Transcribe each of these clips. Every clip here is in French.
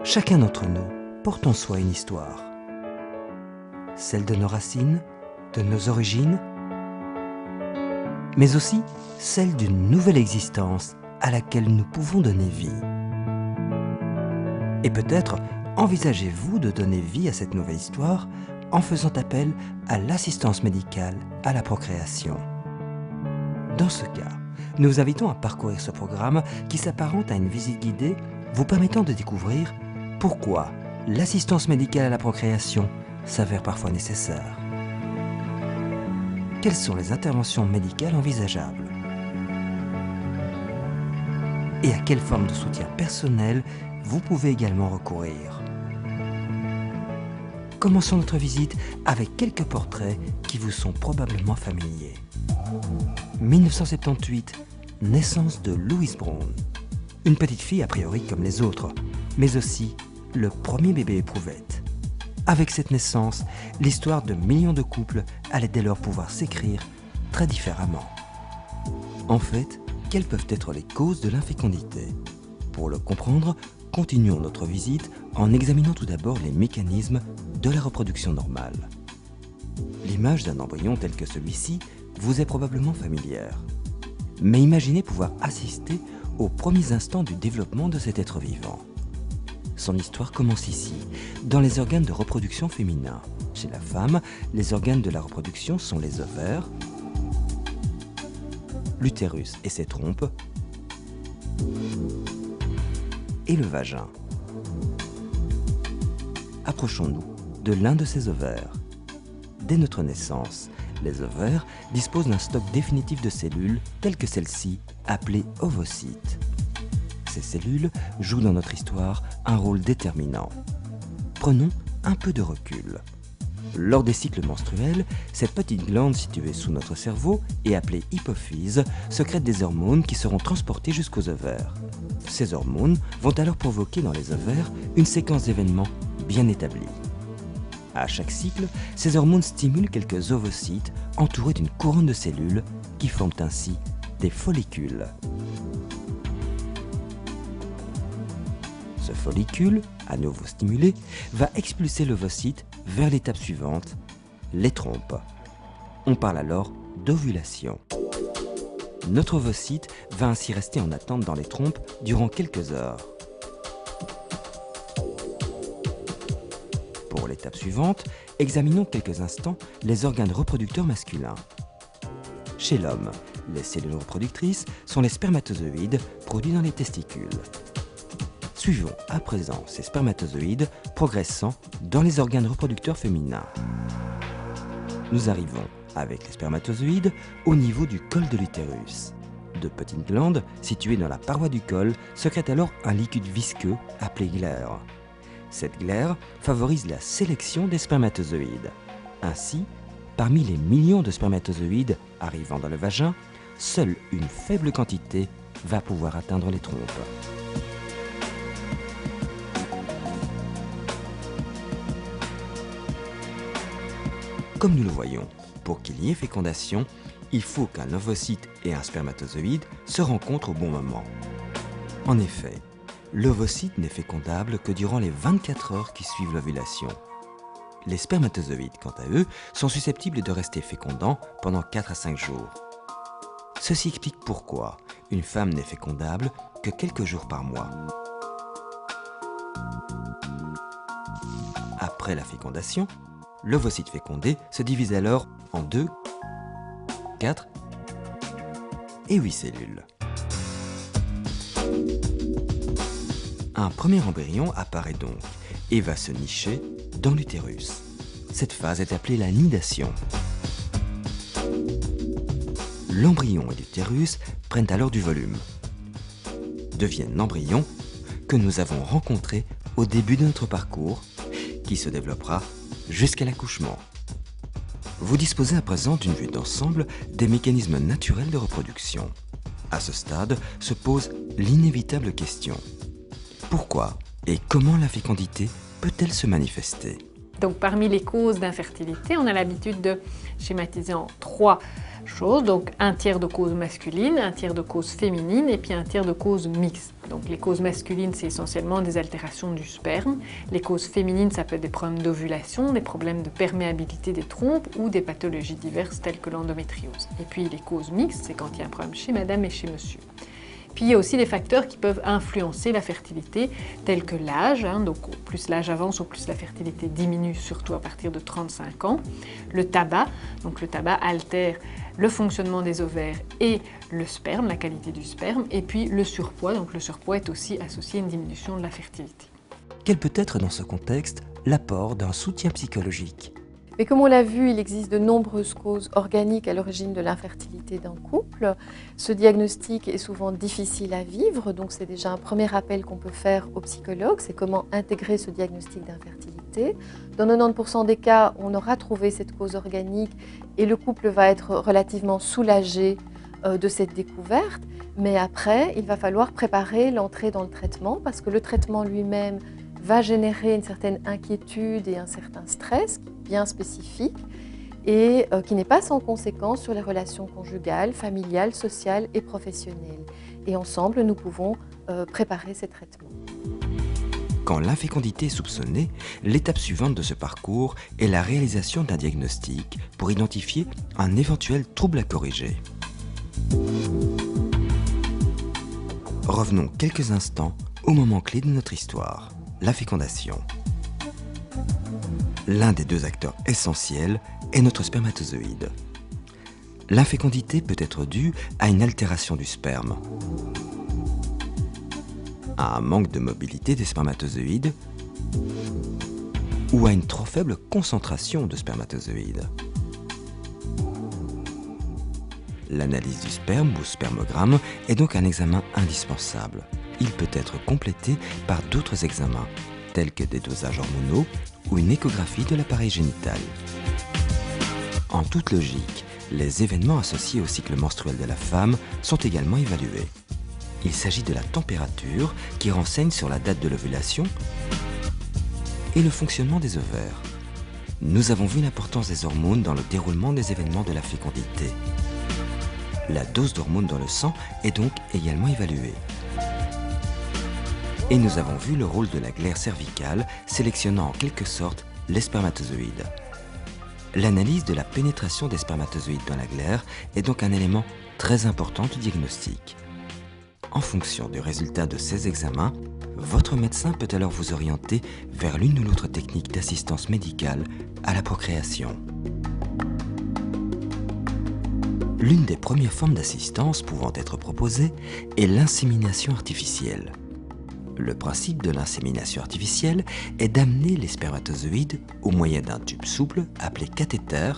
Chacun d'entre nous porte en soi une histoire. Celle de nos racines, de nos origines, mais aussi celle d'une nouvelle existence à laquelle nous pouvons donner vie. Et peut-être envisagez-vous de donner vie à cette nouvelle histoire en faisant appel à l'assistance médicale à la procréation. Dans ce cas, nous vous invitons à parcourir ce programme qui s'apparente à une visite guidée vous permettant de découvrir pourquoi l'assistance médicale à la procréation s'avère parfois nécessaire. Quelles sont les interventions médicales envisageables? Et à quelle forme de soutien personnel vous pouvez également recourir? Commençons notre visite avec quelques portraits qui vous sont probablement familiers. 1978, naissance de Louise Brown. Une petite fille a priori comme les autres, mais aussi le premier bébé éprouvette. Avec cette naissance, l'histoire de millions de couples allait dès lors pouvoir s'écrire très différemment. En fait, quelles peuvent être les causes de l'infécondité? Pour le comprendre, continuons notre visite en examinant tout d'abord les mécanismes de la reproduction normale. L'image d'un embryon tel que celui-ci vous est probablement familière. Mais imaginez pouvoir assister aux premiers instants du développement de cet être vivant. Son histoire commence ici, dans les organes de reproduction féminins. Chez la femme, les organes de la reproduction sont les ovaires, l'utérus et ses trompes, et le vagin. Approchons-nous de l'un de ces ovaires. Dès notre naissance, les ovaires disposent d'un stock définitif de cellules telles que celle-ci, appelée ovocytes. Ces cellules jouent dans notre histoire un rôle déterminant. Prenons un peu de recul. Lors des cycles menstruels, cette petite glande située sous notre cerveau et appelée hypophyse sécrète des hormones qui seront transportées jusqu'aux ovaires. Ces hormones vont alors provoquer dans les ovaires une séquence d'événements bien établie. À chaque cycle, ces hormones stimulent quelques ovocytes entourés d'une couronne de cellules qui forment ainsi des follicules. Ce follicule, à nouveau stimulé, va expulser l'ovocyte vers l'étape suivante, les trompes. On parle alors d'ovulation. Notre ovocyte va ainsi rester en attente dans les trompes durant quelques heures. Pour l'étape suivante, examinons quelques instants les organes reproducteurs masculins. Chez l'homme, les cellules reproductrices sont les spermatozoïdes produits dans les testicules. Suivons à présent ces spermatozoïdes progressant dans les organes reproducteurs féminins. Nous arrivons, avec les spermatozoïdes, au niveau du col de l'utérus. De petites glandes, situées dans la paroi du col, sécrètent alors un liquide visqueux appelé glaire. Cette glaire favorise la sélection des spermatozoïdes. Ainsi, parmi les millions de spermatozoïdes arrivant dans le vagin, seule une faible quantité va pouvoir atteindre les trompes. Comme nous le voyons, pour qu'il y ait fécondation, il faut qu'un ovocyte et un spermatozoïde se rencontrent au bon moment. En effet, l'ovocyte n'est fécondable que durant les 24 heures qui suivent l'ovulation. Les spermatozoïdes, quant à eux, sont susceptibles de rester fécondants pendant 4 à 5 jours. Ceci explique pourquoi une femme n'est fécondable que quelques jours par mois. Après la fécondation, l'ovocyte fécondé se divise alors en 2, 4 et 8 cellules. Un premier embryon apparaît donc et va se nicher dans l'utérus. Cette phase est appelée la nidation. L'embryon et l'utérus prennent alors du volume, deviennent l'embryon que nous avons rencontré au début de notre parcours, qui se développera jusqu'à l'accouchement. Vous disposez à présent d'une vue d'ensemble des mécanismes naturels de reproduction. À ce stade se pose l'inévitable question. Pourquoi et comment la fécondité peut-elle se manifester? Donc parmi les causes d'infertilité, on a l'habitude de schématiser en 3 chose. Donc un tiers de cause masculine, un tiers de cause féminine et puis un tiers de cause mixte. Donc les causes masculines, c'est essentiellement des altérations du sperme. Les causes féminines, ça peut être des problèmes d'ovulation, des problèmes de perméabilité des trompes ou des pathologies diverses telles que l'endométriose. Et puis les causes mixtes, c'est quand il y a un problème chez madame et chez monsieur. Puis il y a aussi des facteurs qui peuvent influencer la fertilité, tels que l'âge, donc au plus l'âge avance, au plus la fertilité diminue, surtout à partir de 35 ans. Le tabac, donc le tabac altère le fonctionnement des ovaires et le sperme, la qualité du sperme, et puis le surpoids, donc le surpoids est aussi associé à une diminution de la fertilité. Quel peut être dans ce contexte l'apport d'un soutien psychologique? Mais comme on l'a vu, il existe de nombreuses causes organiques à l'origine de l'infertilité d'un couple. Ce diagnostic est souvent difficile à vivre, donc c'est déjà un premier appel qu'on peut faire aux psychologues, c'est comment intégrer ce diagnostic d'infertilité. Dans 90% des cas, on aura trouvé cette cause organique et le couple va être relativement soulagé de cette découverte. Mais après, il va falloir préparer l'entrée dans le traitement parce que le traitement lui-même va générer une certaine inquiétude et un certain stress bien spécifique et qui n'est pas sans conséquence sur les relations conjugales, familiales, sociales et professionnelles. Et ensemble, nous pouvons préparer ces traitements. Quand l'infécondité est soupçonnée, l'étape suivante de ce parcours est la réalisation d'un diagnostic pour identifier un éventuel trouble à corriger. Revenons quelques instants au moment clé de notre histoire, la fécondation. L'un des deux acteurs essentiels est notre spermatozoïde. L'infécondité peut être due à une altération du sperme, à un manque de mobilité des spermatozoïdes ou à une trop faible concentration de spermatozoïdes. L'analyse du sperme ou spermogramme est donc un examen indispensable. Il peut être complété par d'autres examens, tels que des dosages hormonaux ou une échographie de l'appareil génital. En toute logique, les événements associés au cycle menstruel de la femme sont également évalués. Il s'agit de la température qui renseigne sur la date de l'ovulation et le fonctionnement des ovaires. Nous avons vu l'importance des hormones dans le déroulement des événements de la fécondité. La dose d'hormones dans le sang est donc également évaluée. Et nous avons vu le rôle de la glaire cervicale sélectionnant en quelque sorte les spermatozoïdes. L'analyse de la pénétration des spermatozoïdes dans la glaire est donc un élément très important du diagnostic. En fonction du résultat de ces examens, votre médecin peut alors vous orienter vers l'une ou l'autre technique d'assistance médicale à la procréation. L'une des premières formes d'assistance pouvant être proposée est l'insémination artificielle. Le principe de l'insémination artificielle est d'amener les spermatozoïdes au moyen d'un tube souple appelé cathéter,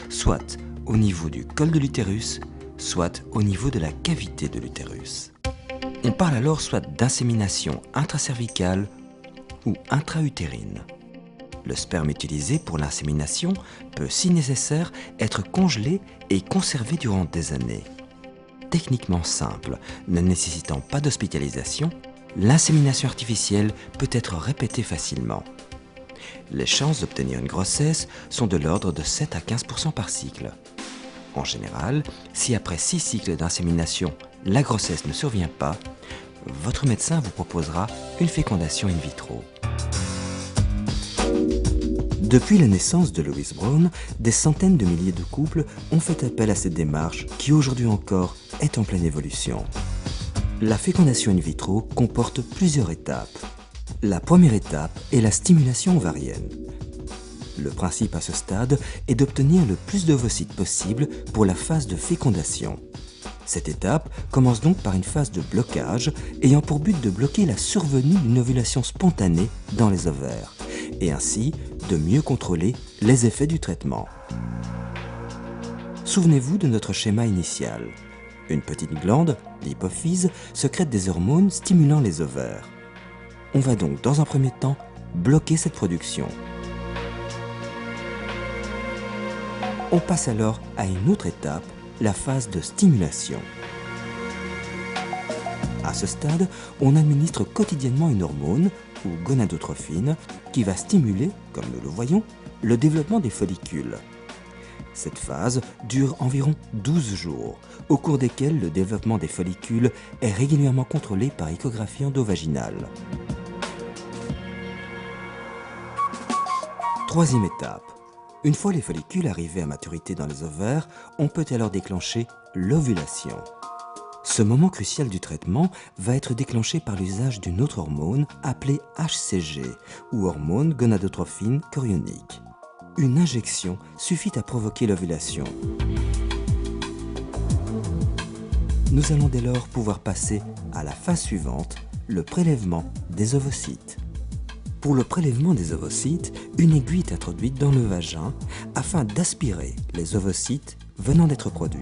soit au niveau du col de l'utérus, soit au niveau de la cavité de l'utérus. On parle alors soit d'insémination intracervicale ou intra-utérine. Le sperme utilisé pour l'insémination peut, si nécessaire, être congelé et conservé durant des années. Techniquement simple, ne nécessitant pas d'hospitalisation, l'insémination artificielle peut être répétée facilement. Les chances d'obtenir une grossesse sont de l'ordre de 7 à 15% par cycle. En général, si après 6 cycles d'insémination, la grossesse ne survient pas, votre médecin vous proposera une fécondation in vitro. Depuis la naissance de Louise Brown, des centaines de milliers de couples ont fait appel à cette démarche qui aujourd'hui encore est en pleine évolution. La fécondation in vitro comporte plusieurs étapes. La première étape est la stimulation ovarienne. Le principe à ce stade est d'obtenir le plus d'ovocytes possible pour la phase de fécondation. Cette étape commence donc par une phase de blocage ayant pour but de bloquer la survenue d'une ovulation spontanée dans les ovaires et ainsi de mieux contrôler les effets du traitement. Souvenez-vous de notre schéma initial. Une petite glande, l'hypophyse, sécrète des hormones stimulant les ovaires. On va donc dans un premier temps bloquer cette production. On passe alors à une autre étape, la phase de stimulation. À ce stade, on administre quotidiennement une hormone, ou gonadotrophine, qui va stimuler, comme nous le voyons, le développement des follicules. Cette phase dure environ 12 jours, au cours desquels le développement des follicules est régulièrement contrôlé par échographie endovaginale. Troisième étape. Une fois les follicules arrivés à maturité dans les ovaires, on peut alors déclencher l'ovulation. Ce moment crucial du traitement va être déclenché par l'usage d'une autre hormone appelée HCG, ou hormone gonadotrophine chorionique. Une injection suffit à provoquer l'ovulation. Nous allons dès lors pouvoir passer à la phase suivante, le prélèvement des ovocytes. Pour le prélèvement des ovocytes, une aiguille est introduite dans le vagin afin d'aspirer les ovocytes venant d'être produits.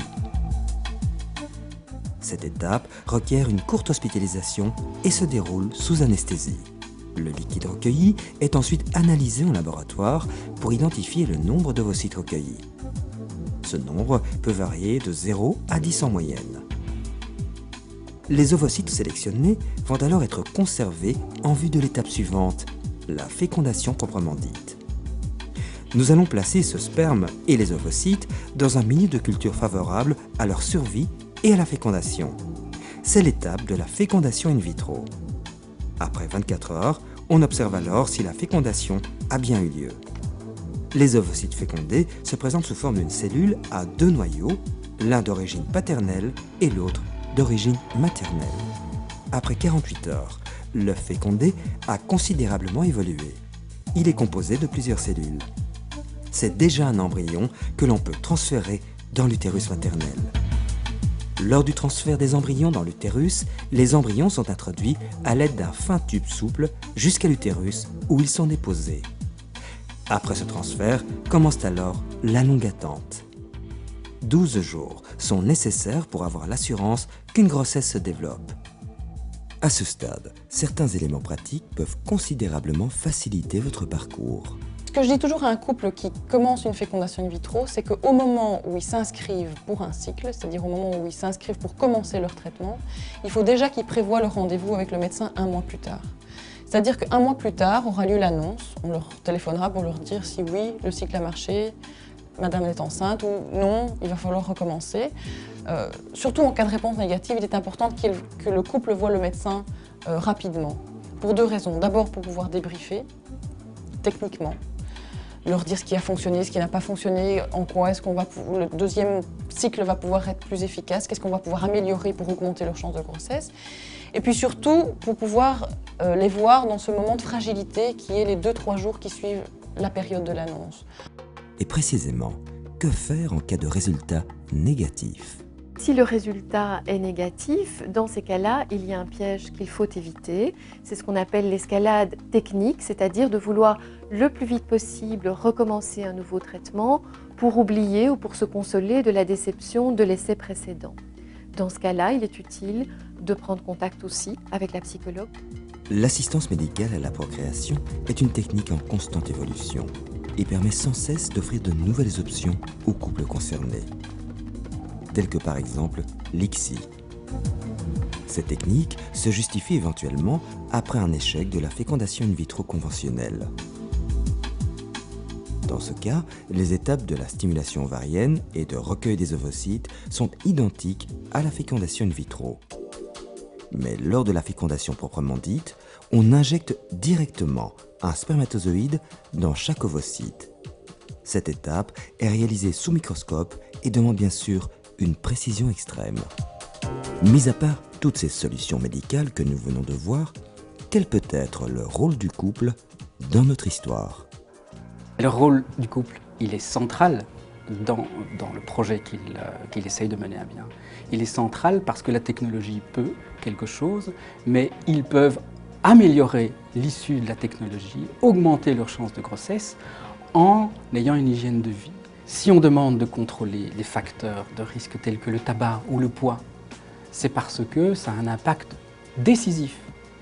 Cette étape requiert une courte hospitalisation et se déroule sous anesthésie. Le liquide recueilli est ensuite analysé en laboratoire pour identifier le nombre d'ovocytes recueillis. Ce nombre peut varier de 0 à 10 en moyenne. Les ovocytes sélectionnés vont alors être conservés en vue de l'étape suivante, la fécondation proprement dite. Nous allons placer ce sperme et les ovocytes dans un milieu de culture favorable à leur survie et à la fécondation. C'est l'étape de la fécondation in vitro. Après 24 heures, on observe alors si la fécondation a bien eu lieu. Les ovocytes fécondés se présentent sous forme d'une cellule à 2 noyaux, l'un d'origine paternelle et l'autre d'origine maternelle. Après 48 heures, l'œuf fécondé a considérablement évolué. Il est composé de plusieurs cellules. C'est déjà un embryon que l'on peut transférer dans l'utérus maternel. Lors du transfert des embryons dans l'utérus, les embryons sont introduits à l'aide d'un fin tube souple jusqu'à l'utérus où ils sont déposés. Après ce transfert, commence alors la longue attente. 12 jours sont nécessaires pour avoir l'assurance qu'une grossesse se développe. À ce stade, certains éléments pratiques peuvent considérablement faciliter votre parcours. Ce que je dis toujours à un couple qui commence une fécondation in vitro, c'est qu'au moment où ils s'inscrivent pour un cycle, c'est-à-dire au moment où ils s'inscrivent pour commencer leur traitement, il faut déjà qu'ils prévoient le rendez-vous avec le médecin 1 mois plus tard. C'est-à-dire qu'un mois plus tard aura lieu l'annonce, on leur téléphonera pour leur dire si oui, le cycle a marché, madame est enceinte, ou non, il va falloir recommencer. Surtout en cas de réponse négative, il est important que le couple voie le médecin rapidement, pour 2 raisons. D'abord pour pouvoir débriefer techniquement, leur dire ce qui a fonctionné, ce qui n'a pas fonctionné, en quoi est-ce qu'on va le deuxième cycle va pouvoir être plus efficace, qu'est-ce qu'on va pouvoir améliorer pour augmenter leurs chances de grossesse. Et puis surtout, pour pouvoir les voir dans ce moment de fragilité qui est les 2-3 jours qui suivent la période de l'annonce. Et précisément, que faire en cas de résultat négatif ? Si le résultat est négatif, dans ces cas-là, il y a un piège qu'il faut éviter. C'est ce qu'on appelle l'escalade technique, c'est-à-dire de vouloir le plus vite possible recommencer un nouveau traitement pour oublier ou pour se consoler de la déception de l'essai précédent. Dans ce cas-là, il est utile de prendre contact aussi avec la psychologue. L'assistance médicale à la procréation est une technique en constante évolution et permet sans cesse d'offrir de nouvelles options aux couples concernés, telles que par exemple l'ICSI. Cette technique se justifie éventuellement après un échec de la fécondation in vitro conventionnelle. Dans ce cas, les étapes de la stimulation ovarienne et de recueil des ovocytes sont identiques à la fécondation in vitro. Mais lors de la fécondation proprement dite, on injecte directement un spermatozoïde dans chaque ovocyte. Cette étape est réalisée sous microscope et demande bien sûr une précision extrême. Mis à part toutes ces solutions médicales que nous venons de voir, quel peut être le rôle du couple dans notre histoire ? Le rôle du couple, il est central dans le projet qu'il essaye de mener à bien. Il est central parce que la technologie peut quelque chose, mais ils peuvent améliorer l'issue de la technologie, augmenter leurs chances de grossesse en ayant une hygiène de vie. Si on demande de contrôler les facteurs de risque tels que le tabac ou le poids, c'est parce que ça a un impact décisif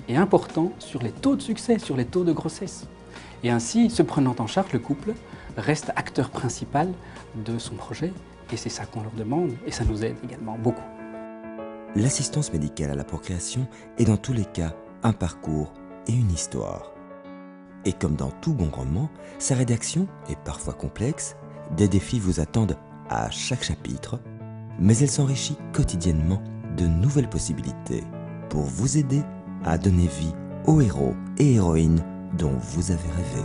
et important sur les taux de succès, sur les taux de grossesse. Et ainsi, se prenant en charge, le couple reste acteur principal de son projet et c'est ça qu'on leur demande et ça nous aide également beaucoup. L'assistance médicale à la procréation est dans tous les cas un parcours et une histoire. Et comme dans tout bon roman, sa rédaction est parfois complexe, Des défis vous attendent à chaque chapitre, mais elle s'enrichit quotidiennement de nouvelles possibilités pour vous aider à donner vie aux héros et héroïnes dont vous avez rêvé.